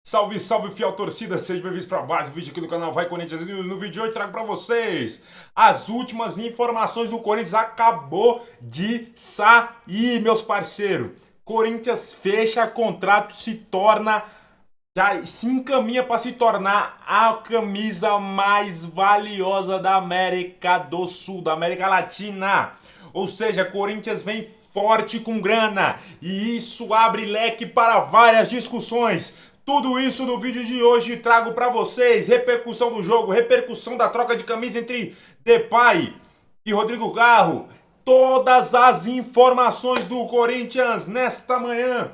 Salve, salve, fiel torcida, sejam bem-vindos para mais um vídeo aqui do canal Vai Corinthians News. No vídeo de hoje trago para vocês as últimas informações do Corinthians. Acabou de sair, meus parceiros. Corinthians fecha contrato, já se encaminha para se tornar a camisa mais valiosa da América do Sul, da América Latina. Ou seja, Corinthians vem forte com grana e isso abre leque para várias discussões. Tudo isso no vídeo de hoje trago para vocês. Repercussão do jogo, repercussão da troca de camisa entre Depay e Rodrigo Garro. Todas as informações do Corinthians nesta manhã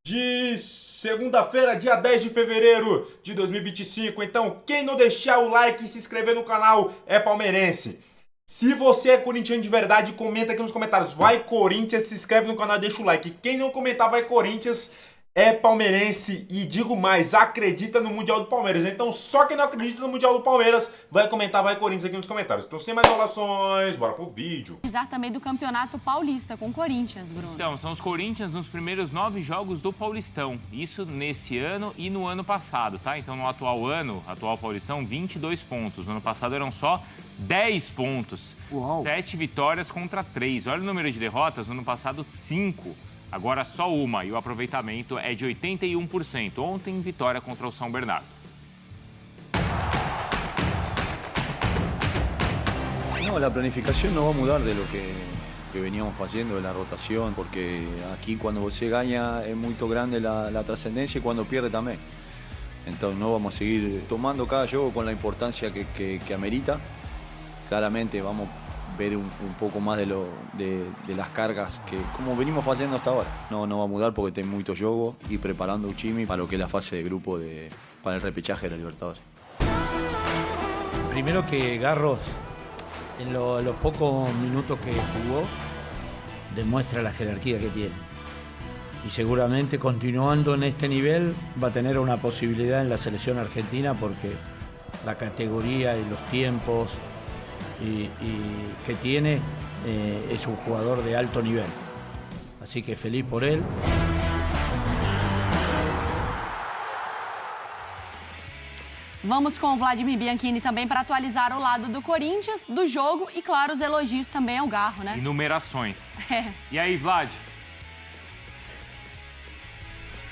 de segunda-feira, dia 10 de fevereiro de 2025. Então, quem não deixar o like e se inscrever no canal é palmeirense. Se você é corintiano de verdade, comenta aqui nos comentários. Vai Corinthians, se inscreve no canal, deixa o like. Quem não comentar vai Corinthians é palmeirense e digo mais, acredita no Mundial do Palmeiras. Então só quem não acredita no Mundial do Palmeiras vai comentar vai Corinthians aqui nos comentários. Então sem mais enrolações, bora pro vídeo. Também do Campeonato Paulista com Corinthians, Bruno. Então, são os Corinthians nos primeiros 9 jogos do Paulistão. Isso nesse ano e no ano passado, tá? Então no atual Paulistão, 22 pontos. No ano passado eram só 10 pontos. Uau. 7 vitórias contra 3. Olha o número de derrotas, no ano passado 5. Agora só uma e o aproveitamento é de 81%. Ontem, vitória contra o São Bernardo. No, la planificación no va a mudar de lo que veníamos haciendo, de la rotación, porque aquí cuando você gana es muy grande la trascendencia y cuando pierde también. Entonces no vamos a seguir tomando cada juego con la importancia que amerita. Claramente vamos a ver un poco más de las cargas que como venimos haciendo hasta ahora. No va a mudar porque tem mucho juego y preparando un chimi para lo que es la fase de grupo para el repechaje de la Libertadores. Primero que Garros, en los pocos minutos que jugó, demuestra la jerarquía que tiene. Y seguramente continuando en este nivel va a tener una posibilidad en la selección argentina porque la categoría y los tiempos y que tiene es un jugador de alto nivel. Así que feliz por él. Vamos com o Vladimir Bianchini também para atualizar o lado do Corinthians, do jogo e, claro, os elogios também ao Garro, né? E numerações. E aí, Vlad?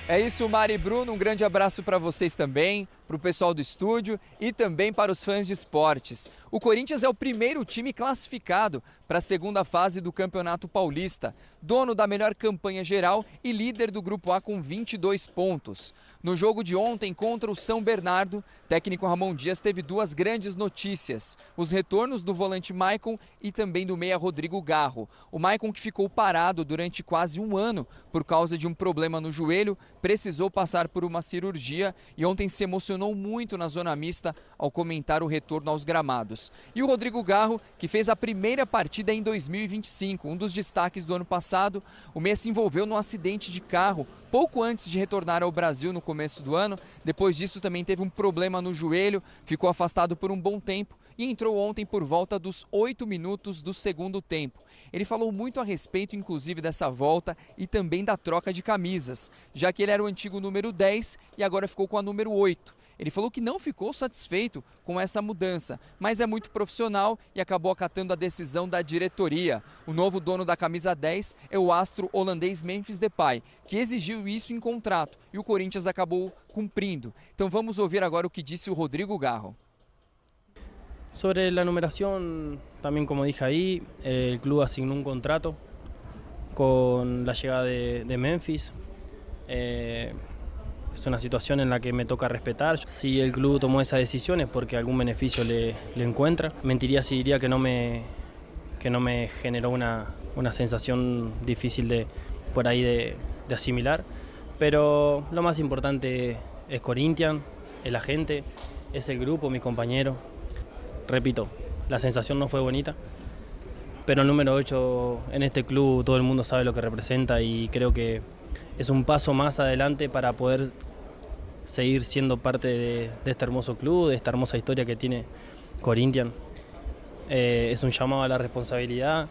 É isso, Mari e Bruno, um grande abraço para vocês também, para o pessoal do estúdio e também para os fãs de esportes. O Corinthians é o primeiro time classificado para a segunda fase do Campeonato Paulista, dono da melhor campanha geral e líder do Grupo A com 22 pontos. No jogo de ontem contra o São Bernardo, técnico Ramon Dias teve duas grandes notícias: os retornos do volante Maicon e também do meia Rodrigo Garro. O Maicon, que ficou parado durante quase um ano por causa de um problema no joelho, precisou passar por uma cirurgia e ontem se emocionou muito na zona mista ao comentar o retorno aos gramados. E o Rodrigo Garro, que fez a primeira partida em 2025, um dos destaques do ano passado. O meia se envolveu num acidente de carro pouco antes de retornar ao Brasil no começo do ano. Depois disso também teve um problema no joelho, ficou afastado por um bom tempo e entrou ontem por volta dos 8 minutos do segundo tempo. Ele falou muito a respeito, inclusive, dessa volta e também da troca de camisas, já que ele era o antigo número 10 e agora ficou com a número 8. Ele falou que não ficou satisfeito com essa mudança, mas é muito profissional e acabou acatando a decisão da diretoria. O novo dono da camisa 10 é o astro holandês Memphis Depay, que exigiu isso em contrato e o Corinthians acabou cumprindo. Então vamos ouvir agora o que disse o Rodrigo Garro. Sobre la numeración, también como dije ahí, el club asignó un contrato con la llegada de Memphis. Es una situación en la que me toca respetar. Si el club tomó esa decisión es porque algún beneficio le encuentra. Mentiría si diría que no me generó una sensación difícil de asimilar. Pero lo más importante es Corinthians, es la gente, es el grupo, mis compañeros. Repito, la sensación no fue bonita, pero el número 8 en este club todo el mundo sabe lo que representa y creo que es un paso más adelante para poder seguir siendo parte de este hermoso club, de esta hermosa historia que tiene Corinthians. Es un llamado a la responsabilidad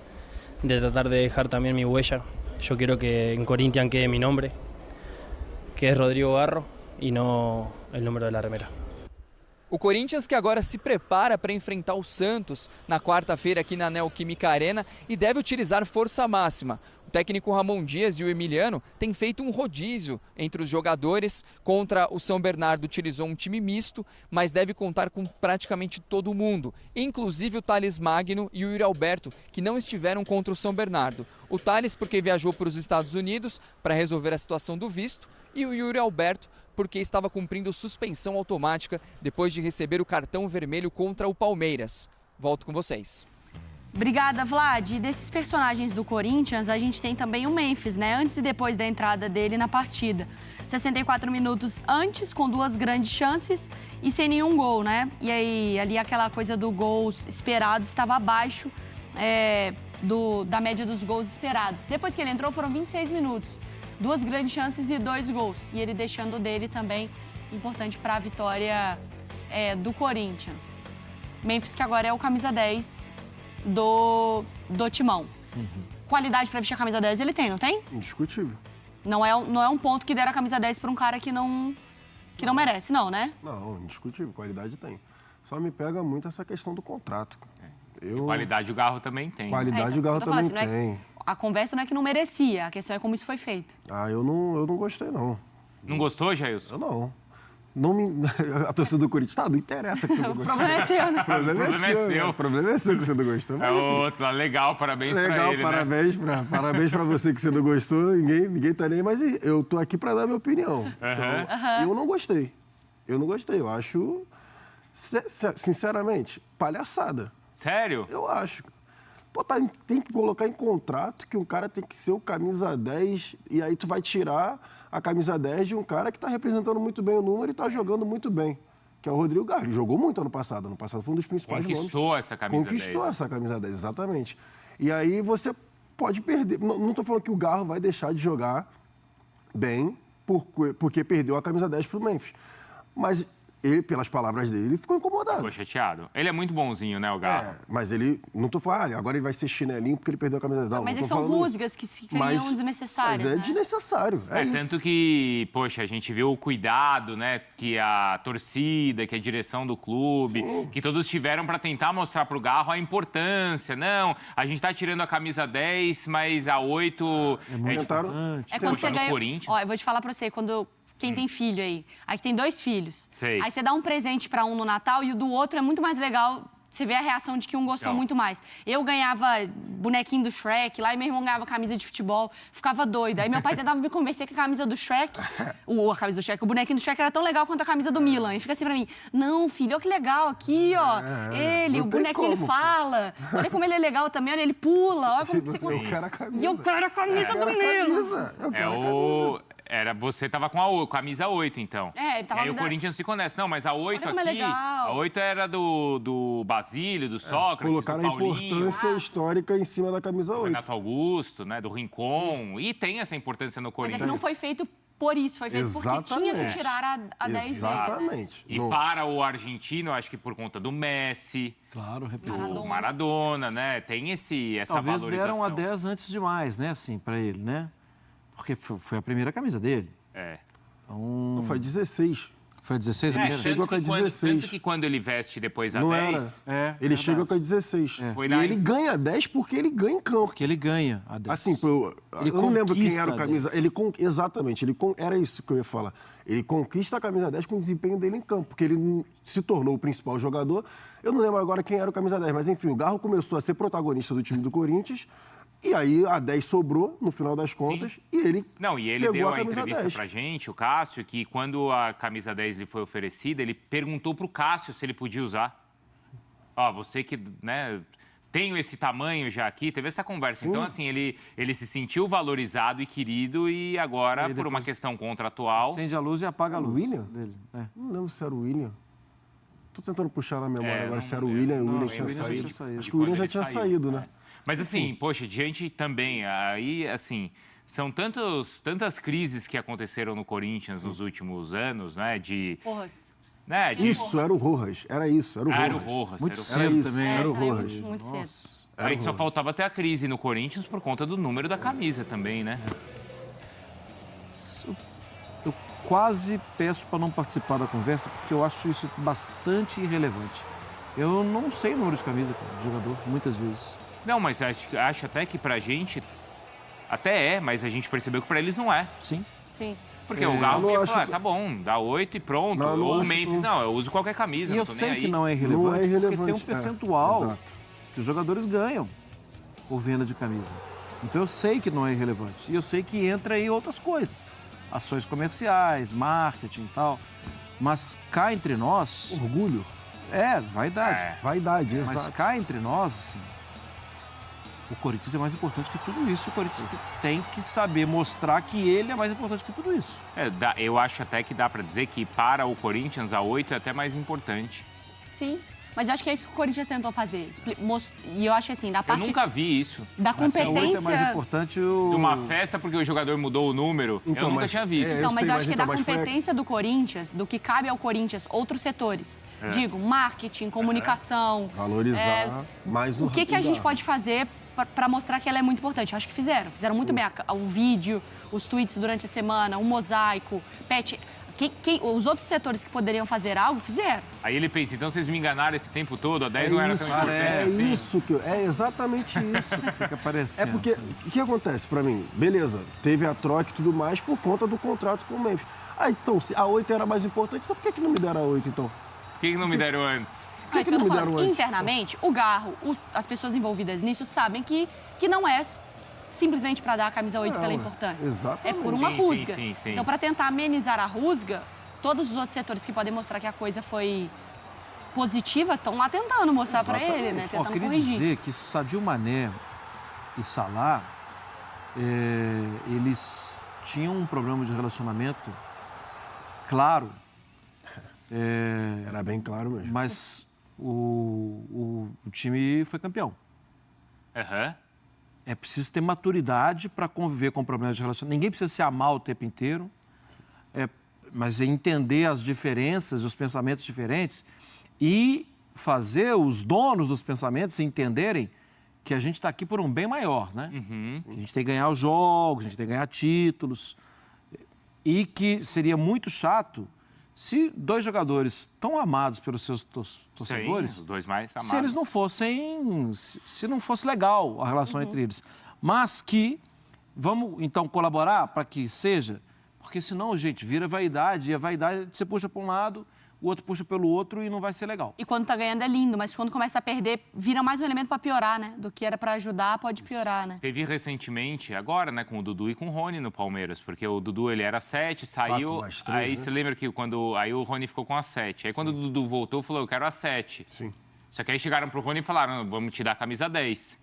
de tratar de dejar también mi huella. Yo quiero que en Corinthians quede mi nombre, que es Rodrigo Garro, y no el número de la remera. O Corinthians que agora se prepara para enfrentar o Santos na quarta-feira aqui na Neoquímica Arena e deve utilizar força máxima. O técnico Ramon Dias e o Emiliano têm feito um rodízio entre os jogadores. Contra o São Bernardo utilizou um time misto, mas deve contar com praticamente todo mundo, inclusive o Thales Magno e o Yuri Alberto, que não estiveram contra o São Bernardo. O Thales porque viajou para os Estados Unidos para resolver a situação do visto, e o Yuri Alberto porque estava cumprindo suspensão automática depois de receber o cartão vermelho contra o Palmeiras. Volto com vocês. Obrigada, Vlad. E desses personagens do Corinthians, a gente tem também o Memphis, né? Antes e depois da entrada dele na partida. 64 minutos antes, com 2 grandes chances e sem nenhum gol, né? E aí, ali aquela coisa do gols esperados estava abaixo da média dos gols esperados. Depois que ele entrou, foram 26 minutos. 2 grandes chances e 2 gols. E ele deixando dele também, importante para a vitória do Corinthians. Memphis, que agora é o camisa 10 do Timão. Qualidade para vestir a camisa 10 ele tem, não tem? Indiscutível. Não é um ponto que der a camisa 10 para um cara que não merece, não, né? Não, indiscutível. Qualidade tem. Só me pega muito essa questão do contrato. E qualidade o Garro também tem. Qualidade o Garro também tem. A conversa não é que não merecia, a questão é como isso foi feito. Eu não gostei, não. Não gostou, Jailson? Eu não. A torcida do Corinthians, não interessa que tu não O gostou. problema é teu, né? O problema é seu. O problema é seu que você não gostou. É outro, legal, parabéns pra ele, parabéns, né? Parabéns pra você que você não gostou, ninguém tá nem, mas eu tô aqui pra dar minha opinião. Então, eu não gostei. Eu acho, sinceramente, palhaçada. Sério? Eu acho. Pô, tem que colocar em contrato que um cara tem que ser o camisa 10 e aí tu vai tirar a camisa 10 de um cara que tá representando muito bem o número e tá jogando muito bem, que é o Rodrigo Garro. Ele jogou muito ano passado. Ano passado foi um dos principais nomes. Conquistou essa camisa 10. Conquistou essa camisa 10, exatamente. E aí você pode perder. Não tô falando que o Garro vai deixar de jogar bem porque perdeu a camisa 10 pro Memphis. Mas ele, pelas palavras dele, ele ficou incomodado. Ficou chateado. Ele é muito bonzinho, né, o Garro? Mas ele... Não tô falando, agora ele vai ser chinelinho porque ele perdeu a camisa 10. Não, mas não tô são falando rusgas que se criam desnecessárias, Mas é né? desnecessário, é isso. Tanto que, poxa, a gente viu o cuidado, né, que a torcida, que a direção do clube, que todos tiveram para tentar mostrar pro Garro a importância. Não, a gente tá tirando a camisa 10, mas a 8... É quando você ganha... Corinthians. Ó, eu vou te falar pra você, quem tem filho aí que tem 2 filhos. Sei. Aí você dá um presente pra um no Natal e o do outro é muito mais legal. Você vê a reação de que um gostou muito mais. Eu ganhava bonequinho do Shrek lá e meu irmão ganhava camisa de futebol. Ficava doido. Aí meu pai tentava me convencer que a camisa do Shrek... o bonequinho do Shrek era tão legal quanto a camisa do Milan. E fica assim pra mim, não, filho, olha que legal. Aqui, ó, o bonequinho ele fala. Olha como ele é legal também, olha, ele pula. Olha como você consegue. Eu quero a camisa. E eu quero a camisa do Milan. Eu quero a camisa. Você tava com a camisa 8, então. Ele tava e aí o Corinthians se conhece. Não, mas a 8 Olha como é aqui... legal. A 8 era do Basílio, do Sócrates, Colocaram do a Paulinho. importância histórica em cima da camisa 8. Renato Augusto, né, do Rincon. E tem essa importância no Mas Corinthians. é que não foi feito por isso, foi feito porque tinha que tirar a 10 dele. Exatamente. E para o argentino, eu acho que por conta do Messi, Claro, do Maradona, né? Tem essa Talvez valorização. deram a 10 antes demais, né, assim, pra ele, né? Porque foi a primeira camisa dele. Então... Não, foi 16. Foi a 16 a primeira? Chegou com a 16. Tanto que quando ele veste depois a Não 10... Ele chega com a 16. Foi E lá ele ganha 10 porque ele ganha em campo. Porque ele ganha a 10. Assim, eu não lembro quem era o camisa... Exatamente, era isso que eu ia falar. Ele conquista a camisa 10 com o desempenho dele em campo, porque ele se tornou o principal jogador. Eu não lembro agora quem era o camisa 10, mas enfim, o Garro começou a ser protagonista do time do Corinthians. E aí a 10 sobrou, no final das contas, e ele deu pegou a camisa entrevista 10. pra gente, o Cássio, que quando a camisa 10 lhe foi oferecida, ele perguntou pro Cássio se ele podia usar. Ó, você que, né, tenho esse tamanho já aqui, teve essa conversa. Então, assim, ele se sentiu valorizado e querido e agora, por uma questão contratual... Acende a luz e apaga a luz. O William? Dele. Não lembro se era o William. Tô tentando puxar na memória agora se era o lembro. William e o William Não, tinha o William já saído. tinha saído. Acho que o William já Quando tinha ele saiu, saído, né? Mas assim, poxa, diante também, aí, assim, são tantas crises que aconteceram no Corinthians nos últimos anos, né, Porras. Né, Isso, era o Rojas. Era isso, era o Rojas. Era o Rojas. Muito era o cedo isso, também. era o Rojas. Muito cedo. Aí só faltava ter a crise no Corinthians por conta do número da camisa também, né? quase peço para não participar da conversa, porque eu acho isso bastante irrelevante. Eu não sei o número de camisa, cara, do jogador, muitas vezes. Não, mas acho até que pra gente, até é, mas a gente percebeu que pra eles não é. Sim. Sim. Porque o Galo ia falar, tá bom, dá 8 e pronto. Não, não Ou o acho Memphis, que- não, eu uso qualquer camisa, E não eu tô sei nem que aí. não é irrelevante, Não é irrelevante, porque tem um percentual exato. que os jogadores ganham por venda de camisa. Então eu sei que não é irrelevante. E eu sei que entra aí outras coisas. Ações comerciais, marketing e tal. Mas cá entre nós... Orgulho, vaidade. vaidade, Mas exato. cá entre nós, assim, o Corinthians é mais importante que tudo isso. O Corinthians tem que saber mostrar que ele é mais importante que tudo isso. Eu acho até que dá pra dizer que para o Corinthians a 8 é até mais importante. Sim. Mas eu acho que é isso que o Corinthians tentou fazer. E eu acho assim, da Eu parte nunca vi isso. da Essa 8 competência... é mais importante o... De uma festa porque o jogador mudou o número, Então, eu nunca mas- tinha visto. Não, mas sei, eu acho que então, da mas foi- competência do Corinthians, do que cabe ao Corinthians, outros setores. Digo, marketing, comunicação. Valorizar mais O que a gente Galo. pode fazer para mostrar que ela é muito importante? Eu acho que fizeram muito bem o vídeo, os tweets durante a semana, o mosaico, Pet. Os outros setores que poderiam fazer algo, fizeram. Aí ele pensa, então vocês me enganaram esse tempo todo, a 10 não era tão importante É assim. isso que é exatamente isso. Fica parecendo. É porque, o que acontece pra mim? Beleza, teve a troca e tudo mais por conta do contrato com o Memphis. Ah, então, se a 8 era mais importante, então por que não me deram a 8, então? Por que não me deram antes? Não, isso que eu não tô me falando. deram antes? Internamente, o Garro, as pessoas envolvidas nisso sabem que não é simplesmente para dar a camisa 8 pela ué, importância. exatamente. É por uma Sim, rusga. sim. Então, para tentar amenizar a rusga, todos os outros setores que podem mostrar que a coisa foi positiva estão lá tentando mostrar para ele, né? Ó, Tentando queria corrigir. dizer que Sadio Mané e Salah, eles tinham um problema de relacionamento claro, Era bem claro mesmo. mas o time foi campeão. Aham. É preciso ter maturidade para conviver com problemas de relacionamento. Ninguém precisa se amar o tempo inteiro, mas é entender as diferenças, os pensamentos diferentes e fazer os donos dos pensamentos entenderem que a gente está aqui por um bem maior, né? A gente tem que ganhar os jogos, a gente tem que ganhar títulos e que seria muito chato se dois jogadores tão amados pelos seus torcedores... Sim, os dois mais amados. Se eles não fossem, se não fosse legal a relação entre eles. Mas que vamos, então, colaborar para que seja, porque senão, gente, vira vaidade, e a vaidade você puxa para um lado, o outro puxa pelo outro e não vai ser legal. E quando tá ganhando é lindo, mas quando começa a perder, vira mais um elemento para piorar, né? Do que era para ajudar, pode piorar, né? Teve recentemente, agora, né, com o Dudu e com o Rony no Palmeiras, porque o Dudu, ele era 7, saiu, 4 mais 3, aí né? você lembra que aí o Rony ficou com a 7. Aí quando o Dudu voltou, falou, eu quero a 7. Sim. Só que aí chegaram pro Rony e falaram, vamos te dar a camisa 10.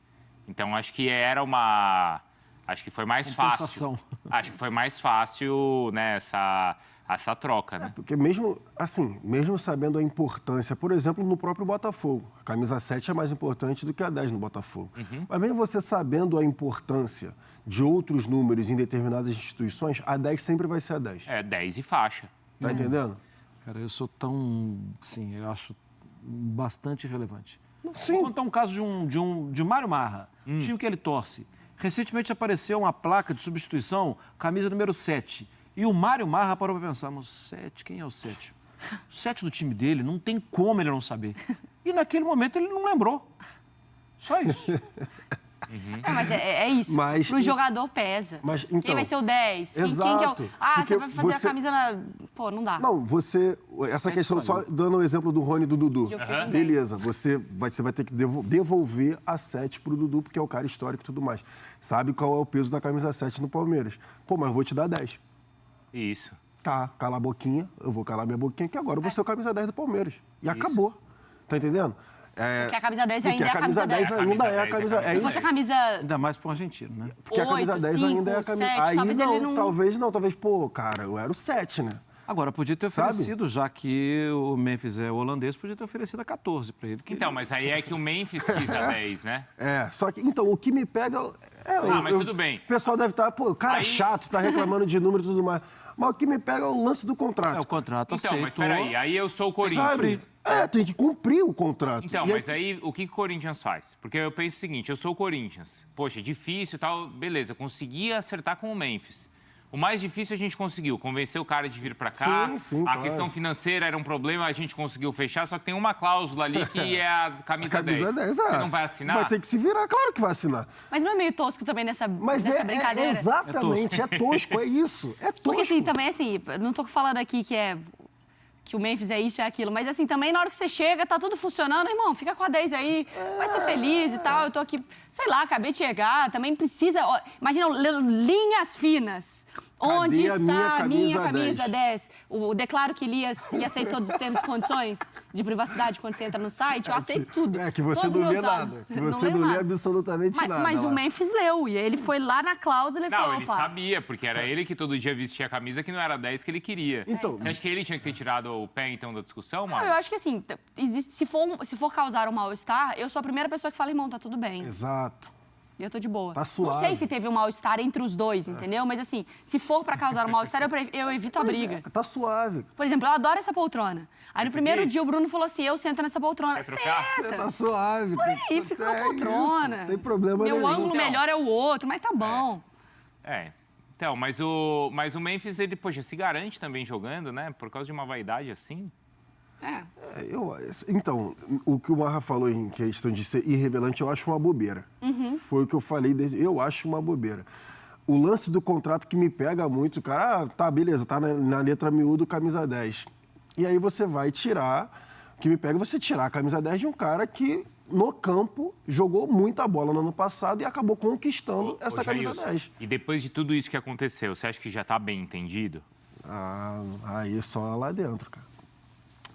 Então, acho que era uma... Acho que foi mais fácil. Compensação. Acho que foi mais fácil, né, essa troca, né? Porque mesmo, assim, mesmo sabendo a importância, por exemplo, no próprio Botafogo, a camisa 7 é mais importante do que a 10 no Botafogo. Mas mesmo você sabendo a importância de outros números em determinadas instituições, a 10 sempre vai ser a 10. É, 10 e faixa. Tá entendendo? Cara, eu sou tão, sim, eu acho bastante irrelevante. Sim. Vou contar um caso de um Mário Marra, time que ele torce. Recentemente apareceu uma placa de substituição, camisa número 7. E o Mário Marra parou para pensar, mas 7, quem é o 7? O 7 do time dele, não tem como ele não saber. E naquele momento ele não lembrou. Só isso. Mas é isso. Mas- Pro jogador pesa. Mas, Quem então, vai ser o 10? Quem que é o... exato. Ah, Porque você vai fazer você- a camisa na... Pô, não dá. Não, essa questão, só dando o exemplo do Rony e do Dudu. Aham. Beleza, você vai ter que devolver a 7 pro Dudu, porque é o cara histórico e tudo mais. Sabe qual é o peso da camisa 7 no Palmeiras. Pô, mas eu vou te dar 10. Isso. Tá, cala a boquinha, eu vou calar minha boquinha, que agora eu vou ser o camisa 10 do Palmeiras. E acabou. Tá entendendo? Porque a camisa 10 ainda Porque é a camisa 10. ainda é a camisa 10. É Se fosse isso. a camisa... Ainda mais para um argentino, né? Porque a camisa 8, 10 ainda é a 5, camisa... 7, Aí talvez não, ele não- talvez, pô, cara, eu era o 7, né? Agora, podia ter Sabe? oferecido, já que o Memphis é holandês, podia ter oferecido a 14 para ele. que Então, mas aí é que o Memphis quis a 10, né? É, só que, então, o que me pega mas tudo bem. O pessoal deve estar, pô, o cara é Aí- chato, tá reclamando de número e tudo mais. Mas o que me pega é o lance do contrato. É o contrato Então, mas aceitou. peraí, aí eu sou o Corinthians. Sabe? Tem que cumprir o contrato. Então, E mas aí o que o Corinthians faz? Porque eu penso o seguinte, eu sou o Corinthians. Poxa, é difícil e tal, beleza, consegui acertar com o Memphis. O mais difícil a gente conseguiu, convencer o cara de vir para cá. Sim, a claro. questão financeira era um problema, a gente conseguiu fechar, só que tem uma cláusula ali que é a camisa 10. Você não vai assinar? Vai ter que se virar, claro que vai assinar. Mas não é meio tosco também nessa brincadeira? Exatamente, é tosco, é isso. É tosco. Porque assim, também assim, não tô falando aqui que o Memphis é isso, é aquilo, mas assim, também na hora que você chega, tá tudo funcionando, irmão, fica com a 10 aí, vai ser feliz e tal, eu tô aqui, sei lá, acabei de chegar, também precisa, ó, imagina, linhas finas. Onde está a minha camisa 10? Eu declaro que li e aceito todos os termos e condições de privacidade quando você entra no site, eu aceito tudo. É que você todos não lê meus dados. nada, que você não lê absolutamente nada. Mas lá. o Memphis leu, e ele foi lá na cláusula e falou, Não, ele sabia, porque era ele que todo dia vestia a camisa que não era 10 que ele queria. Então, você acha que ele tinha que ter tirado o pé, então, da discussão, Mari? Eu acho que assim, existe, se for causar um mal-estar, eu sou a primeira pessoa que fala, irmão, tá tudo bem. Exato. Eu tô de boa. Tá suave. Não sei se teve um mal-estar entre os dois, entendeu? Mas assim, se for pra causar um mal-estar, eu evito a briga. Tá suave. Por exemplo, eu adoro essa poltrona. Aí no primeiro dia o Bruno falou assim, eu sento nessa poltrona. Vai trocar? Senta. Tá suave. Por aí, fica na poltrona. Isso, não tem problema nenhum. Meu ângulo melhor é o outro, mas tá bom. Então, mas o Memphis, ele, poxa, se garante também jogando, né? Por causa de uma vaidade assim. Então, o que o Marra falou em questão de ser irrelevante, eu acho uma bobeira. Foi o que eu falei, eu acho uma bobeira. O lance do contrato que me pega muito, cara, tá, beleza, tá na letra miúdo, camisa 10. E aí você vai tirar, o que me pega é você tirar a camisa 10 de um cara que, no campo, jogou muita bola no ano passado e acabou conquistando essa camisa 10. E depois de tudo isso que aconteceu, você acha que já tá bem entendido? Aí é só lá dentro, cara.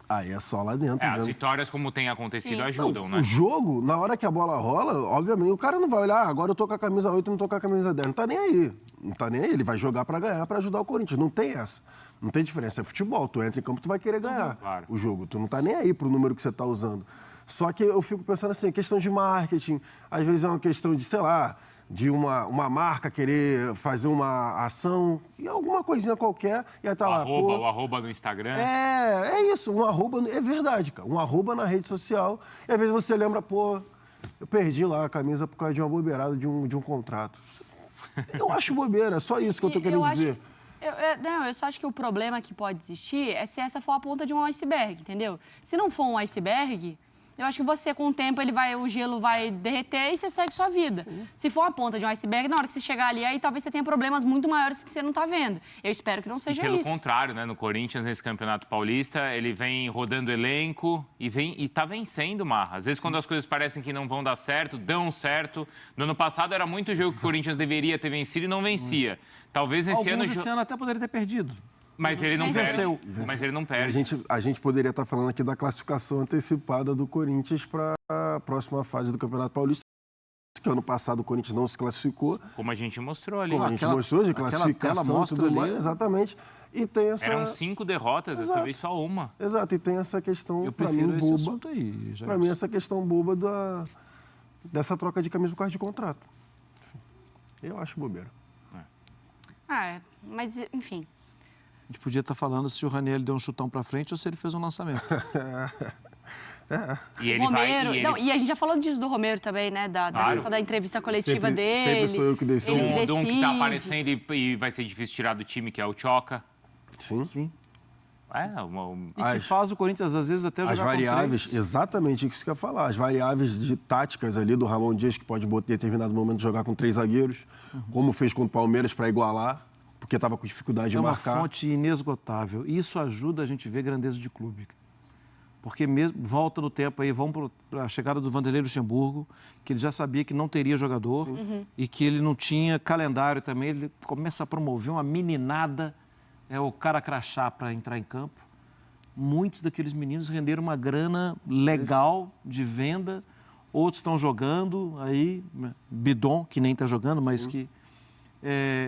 Aí é só lá dentro. As vitórias, como tem acontecido, ajudam, né? O jogo, na hora que a bola rola, obviamente, o cara não vai olhar, agora eu tô com a camisa 8 e não tô com a camisa 10. Não tá nem aí. Não tá nem aí. Ele vai jogar pra ganhar, pra ajudar o Corinthians. Não tem essa. Não tem diferença. É futebol. Tu entra em campo, tu vai querer ganhar o jogo. Tu não tá nem aí pro número que você tá usando. Só que eu fico pensando assim, questão de marketing, às vezes é uma questão de, sei lá, de uma marca querer fazer uma ação, e alguma coisinha qualquer, e aí tá lá. O arroba no Instagram. É isso, um arroba, é verdade, cara. Um arroba na rede social, e às vezes você lembra, eu perdi lá a camisa por causa de uma bobeirada de um contrato. Eu acho bobeira, é só isso que eu tô querendo dizer. Eu só acho que o problema que pode existir é se essa for a ponta de um iceberg, entendeu? Se não for um iceberg, eu acho que você, com o tempo, o gelo vai derreter e você segue sua vida. Sim. Se for uma ponta de um iceberg, na hora que você chegar ali, aí talvez você tenha problemas muito maiores que você não está vendo. Eu espero que não seja isso. Pelo contrário, né? No Corinthians, nesse Campeonato Paulista, ele vem rodando elenco e tá vencendo, Marra. Às vezes, quando as coisas parecem que não vão dar certo, dão certo. No ano passado, era muito jogo que o Corinthians deveria ter vencido e não vencia. Talvez esse ano... Esse ano até poderia ter perdido. Mas ele não perde. Mas ele não perde. A gente poderia estar falando aqui da classificação antecipada do Corinthians para a próxima fase do Campeonato Paulista, que ano passado o Corinthians não se classificou. Como a gente mostrou ali. Como a gente mostrou, de classificação e tudo mais. Exatamente. E tem essa... Eram 5 derrotas, dessa vez só uma. Exato, e tem essa questão, para mim, boba. Para mim, essa questão boba dessa troca de camisa por causa de contrato. Enfim, eu acho bobeira. Mas, enfim... A gente podia estar falando se o Ranieri deu um chutão para frente ou se ele fez um lançamento. E ele Romero, e a gente já falou disso do Romero também, né? Da questão da entrevista coletiva dele. Sempre sou eu que decido. De um que está aparecendo e vai ser difícil tirar do time, que é o Choca. Sim. E que faz o Corinthians, às vezes, até jogar as variáveis, com 3. Exatamente isso que eu ia falar. As variáveis de táticas ali do Ramon Dias, que pode, em determinado momento, jogar com 3 zagueiros, como fez contra o Palmeiras para igualar, porque estava com dificuldade de marcar. É uma fonte inesgotável. Isso ajuda a gente a ver grandeza de clube. Porque mesmo, volta no tempo aí, vamos para a chegada do Vanderlei Luxemburgo, que ele já sabia que não teria jogador e que ele não tinha calendário também. Ele começa a promover uma meninada, o cara crachá para entrar em campo. Muitos daqueles meninos renderam uma grana legal de venda. Outros estão jogando, aí Bidon, que nem está jogando, mas que...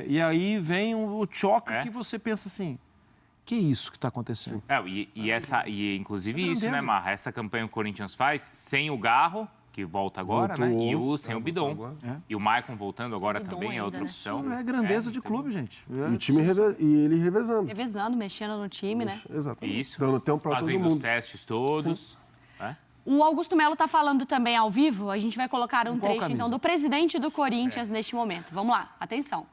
e aí vem o choque que você pensa assim, que é isso que está acontecendo? Inclusive isso, né, Marra? Essa campanha que o Corinthians faz sem o Garro, que volta agora, né? E sem o Bidon. E o Maicon voltando agora também, é outra opção. É grandeza de clube, gente. E o time ele revezando. Revezando, mexendo no time, né? Exatamente. Isso. Dando tempo para todo mundo. Fazendo os testes todos. O Augusto Melo está falando também ao vivo. A gente vai colocar um trecho, então, do presidente do Corinthians neste momento. Vamos lá, atenção.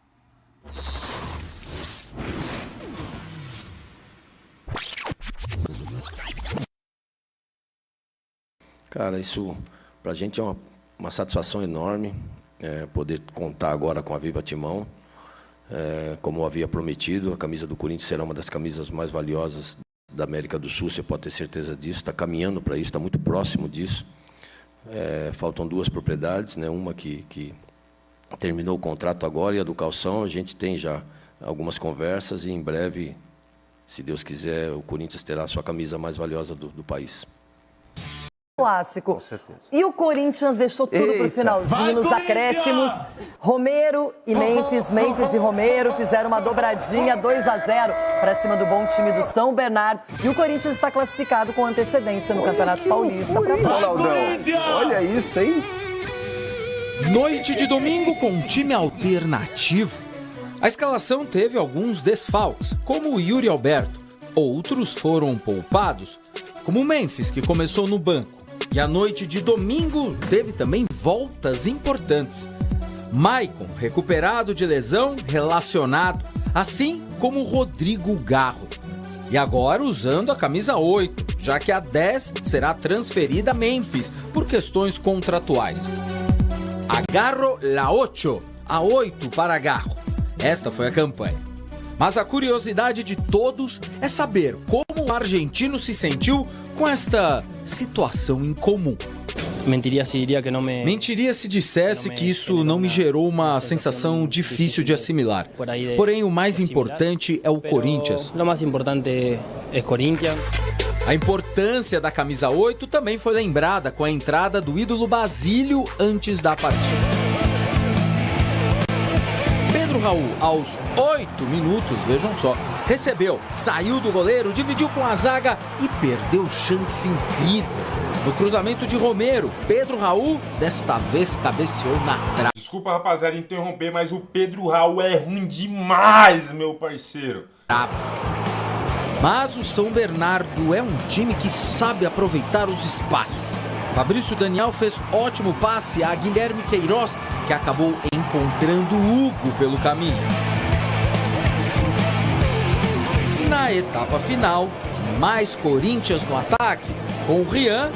Cara, isso pra gente é uma satisfação enorme poder contar agora com a Viva Timão. Como eu havia prometido, a camisa do Corinthians será uma das camisas mais valiosas da América do Sul, você pode ter certeza disso, está caminhando para isso, está muito próximo disso. Faltam 2 propriedades, né? Uma que terminou o contrato agora e a do calção, a gente tem já algumas conversas e em breve, se Deus quiser, o Corinthians terá a sua camisa mais valiosa do país. Clássico. E o Corinthians deixou tudo pro finalzinho, nos acréscimos. Romero e Memphis, Memphis e Romero fizeram uma dobradinha 2-0 para cima do bom time do São Bernardo. E o Corinthians está classificado com antecedência no Campeonato Paulista para a próxima. Olha isso, hein? Noite de domingo com um time alternativo. A escalação teve alguns desfalques, como o Yuri Alberto. Outros foram poupados, como o Memphis, que começou no banco. E a noite de domingo teve também voltas importantes. Maicon, recuperado de lesão, relacionado, assim como o Rodrigo Garro. E agora usando a camisa 8, já que a 10 será transferida a Memphis por questões contratuais. Agarro la 8, a 8 para Garro. Esta foi a campanha. Mas a curiosidade de todos é saber como o argentino se sentiu com esta situação incomum. Mentiria se diria que não me... Mentiria se dissesse que isso não me gerou uma sensação difícil de assimilar. Porém, o mais importante é o Corinthians. O mais importante é Corinthians. A importância da camisa 8 também foi lembrada com a entrada do ídolo Basílio antes da partida. Pedro Raul, aos 8 minutos, vejam só, recebeu, saiu do goleiro, dividiu com a zaga e perdeu chance incrível. No cruzamento de Romero, Pedro Raul desta vez cabeceou na trave. Desculpa, rapaziada, interromper, mas o Pedro Raul é ruim demais, meu parceiro. Mas o São Bernardo é um time que sabe aproveitar os espaços. Fabrício Daniel fez ótimo passe a Guilherme Queiroz, que acabou encontrando Hugo pelo caminho. Na etapa final, mais Corinthians no ataque, com o Rian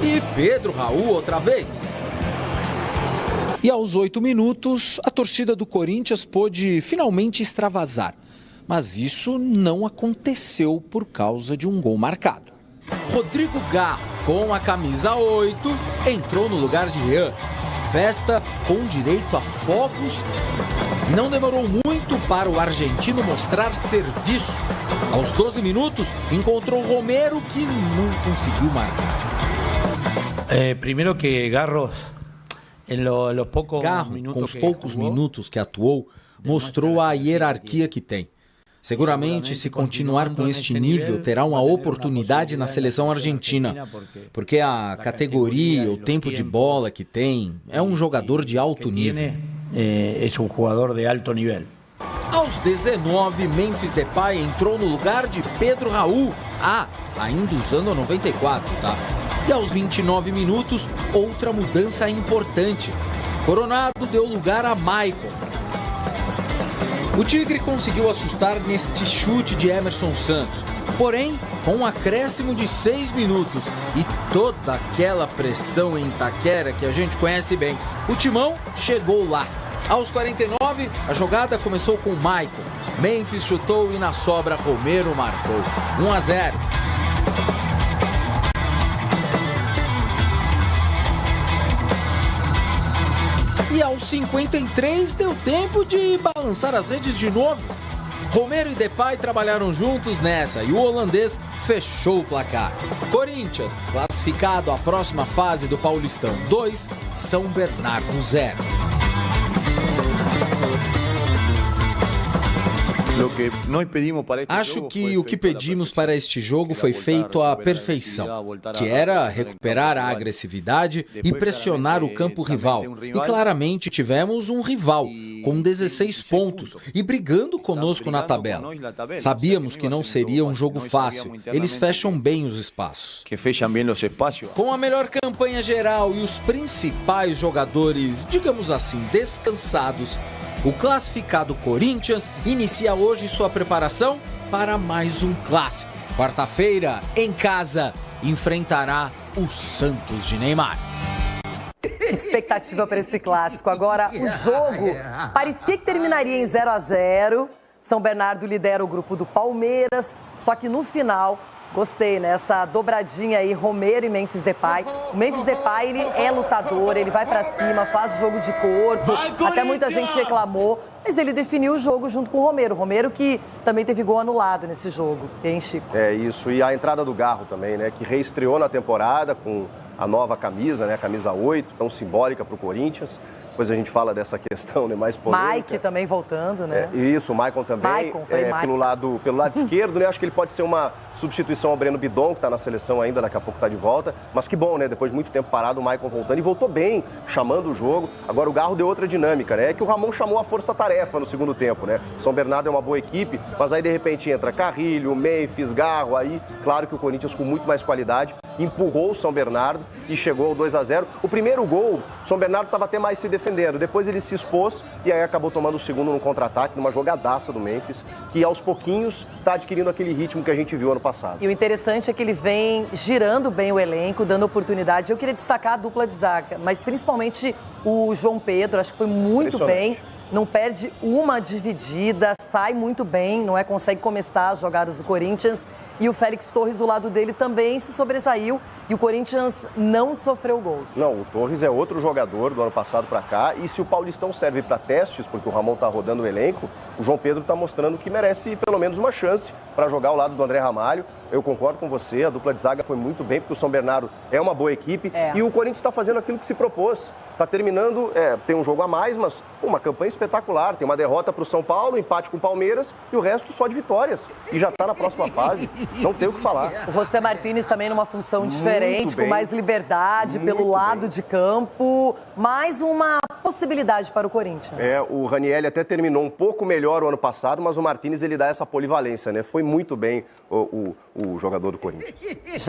e Pedro Raul outra vez. E aos 8 minutos, a torcida do Corinthians pôde finalmente extravasar. Mas isso não aconteceu por causa de um gol marcado. Rodrigo Garro, com a camisa 8, entrou no lugar de Rian. Festa com direito a fogos. Não demorou muito para o argentino mostrar serviço. Aos 12 minutos, encontrou Romero, que não conseguiu marcar. Primeiro que Garro, com os poucos minutos que atuou, mostrou a hierarquia que tem. Seguramente, se continuar com este nível, terá uma oportunidade na seleção argentina, porque a categoria, o tempo de bola que tem, é um jogador de alto nível. É um jogador de alto nível. Aos 19, Memphis Depay entrou no lugar de Pedro Raul, ainda usando a 94, tá? E aos 29 minutos, outra mudança importante. Coronado deu lugar a Maicon. O Tigre conseguiu assustar neste chute de Emerson Santos, porém, com um acréscimo de 6 minutos e toda aquela pressão em Itaquera que a gente conhece bem, o Timão chegou lá. Aos 49, a jogada começou com Maicon. Memphis chutou e na sobra Romero marcou. 1-0. E aos 53 deu tempo de balançar as redes de novo. Romero e Depay trabalharam juntos nessa e o holandês fechou o placar. Corinthians, classificado à próxima fase do Paulistão 2, São Bernardo 0. Acho que o que pedimos para este jogo foi feito à perfeição, que era recuperar a agressividade e pressionar o campo rival. E claramente tivemos um rival com 16 pontos e brigando conosco na tabela. Sabíamos que não seria um jogo fácil, eles fecham bem os espaços. Com a melhor campanha geral e os principais jogadores, digamos assim, descansados, o classificado Corinthians inicia hoje sua preparação para mais um clássico. Quarta-feira, em casa, enfrentará o Santos de Neymar. Expectativa para esse clássico. Agora, o jogo parecia que terminaria em 0-0. São Bernardo lidera o grupo do Palmeiras, só que no final, gostei, né? Essa dobradinha aí, Romero e Memphis Depay. O Memphis Depay, ele é lutador, ele vai pra cima, faz jogo de corpo. Até muita gente reclamou, mas ele definiu o jogo junto com o Romero. Romero que também teve gol anulado nesse jogo, hein, Chico? É isso, e a entrada do Garro também, né? Que reestreou na temporada com a nova camisa, né? A camisa 8, tão simbólica pro Corinthians. Depois a gente fala dessa questão, né, mais polêmica. Mike também voltando, né? Isso, o Maicon também. Maicon, foi Maicon. Pelo lado esquerdo, né? Acho que ele pode ser uma substituição ao Breno Bidon, que está na seleção ainda, daqui a pouco está de volta. Mas que bom, né? Depois de muito tempo parado, o Maicon voltando. E voltou bem, chamando o jogo. Agora o Garro deu outra dinâmica, né? É que o Ramon chamou a força-tarefa no segundo tempo, né? O São Bernardo é uma boa equipe, mas aí de repente entra Carrilho, Memphis, Garro. Aí, claro que o Corinthians com muito mais qualidade empurrou o São Bernardo e chegou ao 2-0. O primeiro gol, o São Bernardo estava até mais se defendendo. Depois ele se expôs e aí acabou tomando o segundo no contra-ataque, numa jogadaça do Memphis, que aos pouquinhos está adquirindo aquele ritmo que a gente viu ano passado. E o interessante é que ele vem girando bem o elenco, dando oportunidade. Eu queria destacar a dupla de zaga, mas principalmente o João Pedro, acho que foi muito bem. Não perde uma dividida, sai muito bem, não é? Consegue começar as jogadas do Corinthians. E o Félix Torres, do lado dele, também se sobressaiu. E o Corinthians não sofreu gols. Não, o Torres é outro jogador do ano passado para cá. E se o Paulistão serve para testes, porque o Ramon está rodando o elenco, o João Pedro está mostrando que merece pelo menos uma chance para jogar ao lado do André Ramalho. Eu concordo com você, a dupla de zaga foi muito bem, porque o São Bernardo é uma boa equipe. E o Corinthians está fazendo aquilo que se propôs. Está terminando, tem um jogo a mais, mas uma campanha espetacular. Tem uma derrota para o São Paulo, empate com o Palmeiras e o resto só de vitórias. E já está na próxima fase, não tem o que falar. O José Martínez também numa função diferente, com mais liberdade pelo lado de campo. Mais uma possibilidade para o Corinthians. O Ranieri até terminou um pouco melhor o ano passado, mas o Martínez ele dá essa polivalência, né? Foi muito bem o jogador do Corinthians.